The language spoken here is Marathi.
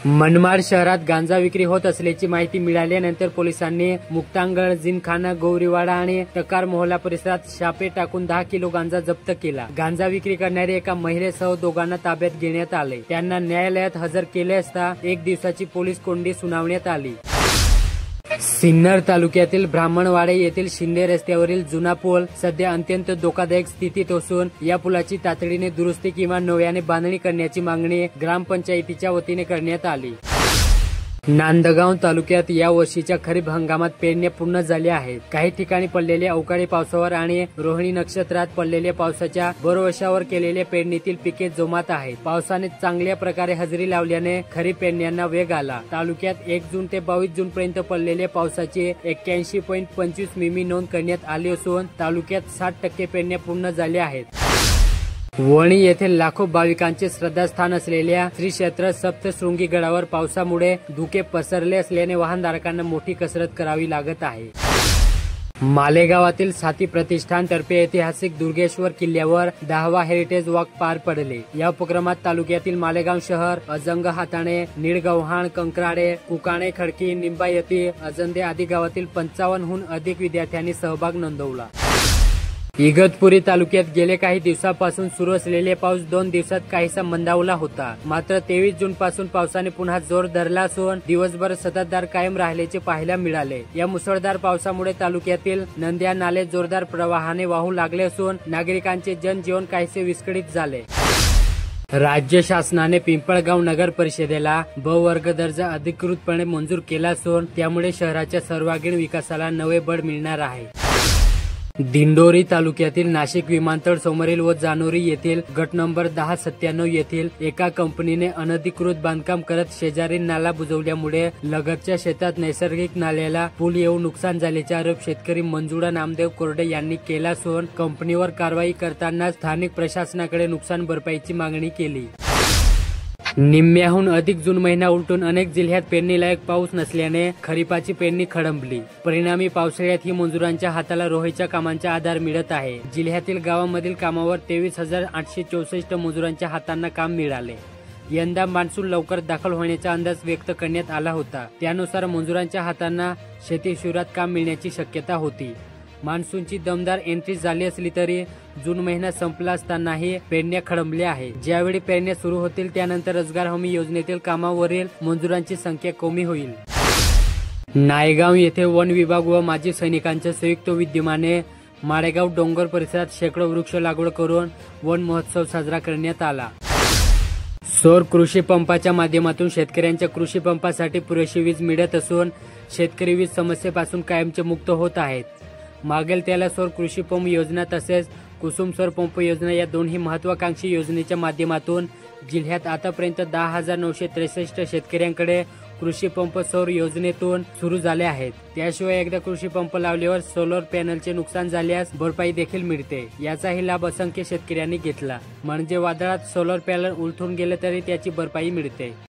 मनमाड शहरात गांजा विक्री होत असल्याची माहिती मिळाल्यानंतर पोलिसांनी मुक्तांगण, जिमखाना, गौरीवाडा आणि तकार मोहल्ला परिसरात छापे टाकून 10 किलो गांजा जप्त केला। गांजा विक्री करणाऱ्या एका महिलेसह दोघांना ताब्यात घेण्यात आले। त्यांना न्यायालयात हजर केले असता 1 दिवसाची पोलीस कोंडी सुनावण्यात आली। सिन्नर तालुक्यातील ब्राह्मणवाडे येथील शिंदे रस्त्यावरील जुना पूल सध्या अत्यंत धोकादायक स्थितीत असून या पुलाची तातडीने दुरुस्ती किंवा नव्याने बांधणी करण्याची मागणी ग्रामपंचायतीच्या वतीने करण्यात आली। नांदगाव तालुक्यात या वर्षीच्या खरीप हंगामात पेरण्या पूर्ण झाल्या आहेत। काही ठिकाणी पडलेल्या अवकाळी पावसावर आणि रोहिणी नक्षत्रात पडलेल्या पावसाच्या भरवशावर केलेल्या पेरणीतील पिके जोमात आहेत। पावसाने चांगल्या प्रकारे हजेरी लावल्याने खरीप पेरण्यांना वेग आला। तालुक्यात 1 जून ते 22 जून पर्यंत पडलेल्या पावसाची 81.25 मिमी नोंद करण्यात आली असून तालुक्यात 60% पेरण्या पूर्ण झाल्या आहेत। वणी येथील लाखो भाविकांचे श्रद्धास्थान असलेल्या श्री क्षेत्र सप्तशृंगी गडावर पावसामुळे धुके पसरले असल्याने वाहनधारकांना मोठी कसरत करावी लागत आहे। मालेगावातील साथी प्रतिष्ठान तर्फे ऐतिहासिक दुर्गेश्वर किल्ल्यावर 10वा हेरिटेज वॉक पार पडले। या उपक्रमात तालुक्यातील मालेगाव शहर, अजंग, हाताणे, निळगव्हाण, कंकराडे, कुकाणे, खडकी, निंबायती, अजंदे आदी गावातील 55हून अधिक विद्यार्थ्यांनी सहभाग नोंदवला। इगतपुरी तालुक्यात गेले काही दिवसांपासून सुरू असलेले पाऊस 2 दिवसात काहीसा मंदावला होता। मात्र 23 जून पासून पावसाने पुन्हा जोर धरला असून दिवसभर संततधार कायम राहिल्याचे पाहायला मिळाले। या मुसळधार पावसामुळे तालुक्यातील नद्या नाले जोरदार प्रवाहाने वाहू लागले असून नागरिकांचे जनजीवन काहीसे विस्कळीत झाले। राज्य शासनाने पिंपळगाव नगर परिषदेला ब वर्ग दर्जा अधिकृतपणे मंजूर केला असून त्यामुळे शहराच्या सर्वांगीण विकासाला नवे बळ मिळणार आहे। दिंडोरी तालुक्यातील नाशिक विमानतळ समोरील व जानोरी येथील गट नंबर 1097 येथील एका कंपनीने अनधिकृत बांधकाम करत शेजारी नाला बुजवल्यामुळे लगतच्या शेतात नैसर्गिक नाल्याला पूल येऊन नुकसान झाल्याचा आरोप शेतकरी मंजुळा नामदेव कोरडे यांनी केला असून कंपनीवर कारवाई करताना स्थानिक प्रशासनाकडे नुकसान भरपाईची मागणी केली। निम्म्याहून अधिक जून महिना उलटून अनेक जिल्ह्यात पेरणीलायक पाऊस नसल्याने खरीपाची पेरणी खडंबली। परिणामी पावसाळ्यात ही मजुरांच्या हाताला रोहीच्या कामांचा आधार मिळत आहे। जिल्ह्यातील गावांमधील कामावर 23,864 मजुरांच्या हातांना काम मिळाले। यंदा मान्सून लवकर दाखल होण्याचा अंदाज व्यक्त करण्यात आला होता। त्यानुसार मजुरांच्या हातांना शेती शिवारात काम मिळण्याची शक्यता होती। मान्सूनची दमदार एंट्री झाली असली तरी जून महिना संपला असतानाही पेरण्या खडंबल्या आहेत। ज्यावेळी पेरण्या सुरू होतील त्यानंतर रोजगार हमी योजनेतील कामावरील मजुरांची संख्या कमी होईल। नायगाव येथे वन विभाग व माजी सैनिकांच्या संयुक्त विद्यमाने माळेगाव डोंगर परिसरात शेकडो वृक्ष लागवड करून वन महोत्सव साजरा करण्यात आला। सौर कृषी पंपाच्या माध्यमातून शेतकऱ्यांच्या कृषी पंपासाठी पुरेशी वीज मिळत असून शेतकरी वीज समस्येपासून कायमचे मुक्त होत आहेत। मागेल त्याला सौर कृषी पंप योजना तसेच कुसुम सौर पंप योजना या दोन्ही महत्वाकांक्षी योजनेच्या माध्यमातून जिल्ह्यात आतापर्यंत 10,963 शेतकऱ्यांकडे कृषी पंप सौर योजनेतून सुरू झाले आहेत। त्याशिवाय एकदा कृषी पंप लावल्यावर सोलर पॅनलचे नुकसान झाल्यास भरपाई देखील मिळते। याचाही लाभ असंख्य शेतकऱ्यांनी घेतला। म्हणजे वादळात सोलर पॅनल उलटून गेले तरी त्याची भरपाई मिळते।